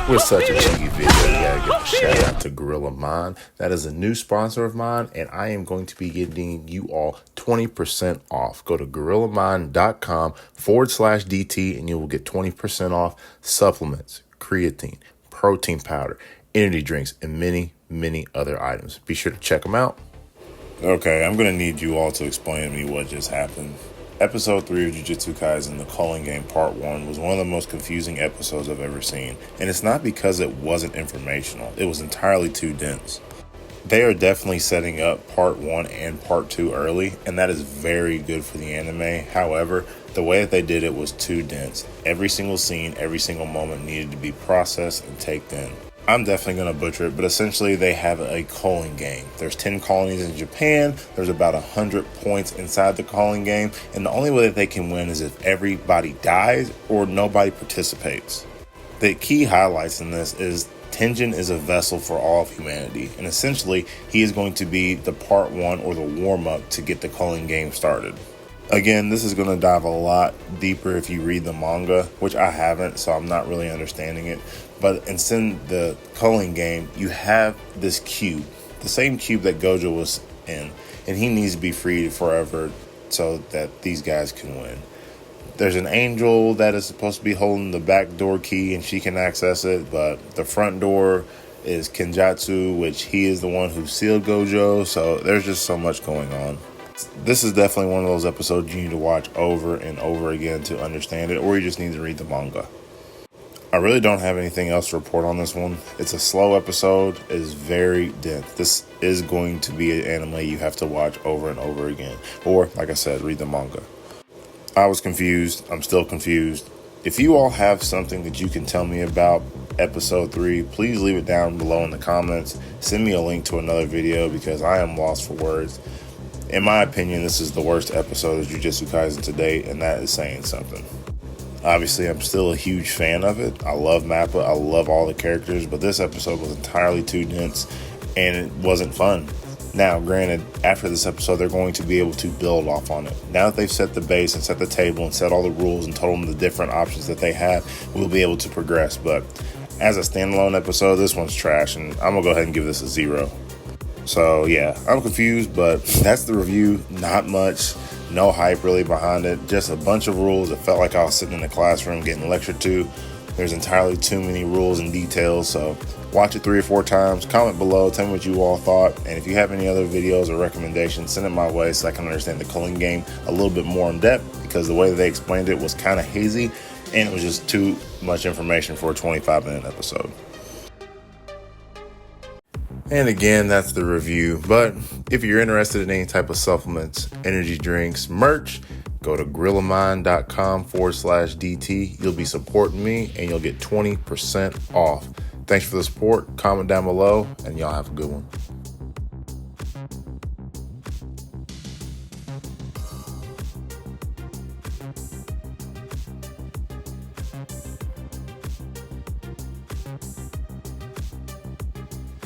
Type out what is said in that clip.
With such a cheeky video, we gotta give a shout out to Gorilla Mind. That is a new sponsor of mine, and I am going to be getting you all 20% off. Go to gorillamind.com/DT and you will get 20% off supplements, creatine, protein powder, energy drinks, and many, many other items. Be sure to check them out. Okay, I'm going to need you all to explain to me what just happened. Episode 3 of Jujutsu Kaisen, The Culling Game Part 1, was one of the most confusing episodes I've ever seen. And it's not because it wasn't informational. It was entirely too dense. They are definitely setting up Part 1 and Part 2 early, and that is very good for the anime. However, the way that they did it was too dense. Every single scene, every single moment needed to be processed and taken in. I'm definitely going to butcher it, but essentially they have a culling game. There's 10 colonies in Japan. There's about 100 points inside the culling game. And the only way that they can win is if everybody dies or nobody participates. The key highlights in this is Tenjin is a vessel for all of humanity. And essentially, he is going to be the part 1 or the warm-up to get the culling game started. Again, this is going to dive a lot deeper if you read the manga, which I haven't, so I'm not really understanding it. But in the culling game, you have this cube, the same cube that Gojo was in, and he needs to be freed forever so that these guys can win. There's an angel that is supposed to be holding the back door key, and she can access it, but the front door is Kenjutsu, which he is the one who sealed Gojo, so there's just so much going on. This is definitely one of those episodes you need to watch over and over again to understand it, or you just need to read the manga. I really don't have anything else to report on this one. It's a slow episode. It is very dense. This is going to be an anime you have to watch over and over again, or, like I said, read the manga. I was confused. I'm still confused. If you all have something that you can tell me about episode 3, please leave it down below in the comments. Send me a link to another video because I am lost for words. In my opinion, this is the worst episode of Jujutsu Kaisen to date, and that is saying something. Obviously, I'm still a huge fan of it. I love Mappa. I love all the characters, but this episode was entirely too dense, and it wasn't fun. Now, granted, after this episode, they're going to be able to build off on it. Now that they've set the base and set the table and set all the rules and told them the different options that they have, we'll be able to progress. But as a standalone episode, this one's trash, and I'm going to go ahead and give this a 0. So yeah, I'm confused, but that's the review. Not much, no hype really behind it. Just a bunch of rules. It felt like I was sitting in the classroom getting lectured to. There's entirely too many rules and details. So watch it 3 or 4 times. Comment below. Tell me what you all thought. And if you have any other videos or recommendations, send it my way so I can understand the culling game a little bit more in depth, because the way that they explained it was kind of hazy and it was just too much information for a 25-minute episode. And again, that's the review. But if you're interested in any type of supplements, energy drinks, merch, go to gorillamind.com/DT. You'll be supporting me and you'll get 20% off. Thanks for the support. Comment down below and y'all have a good one.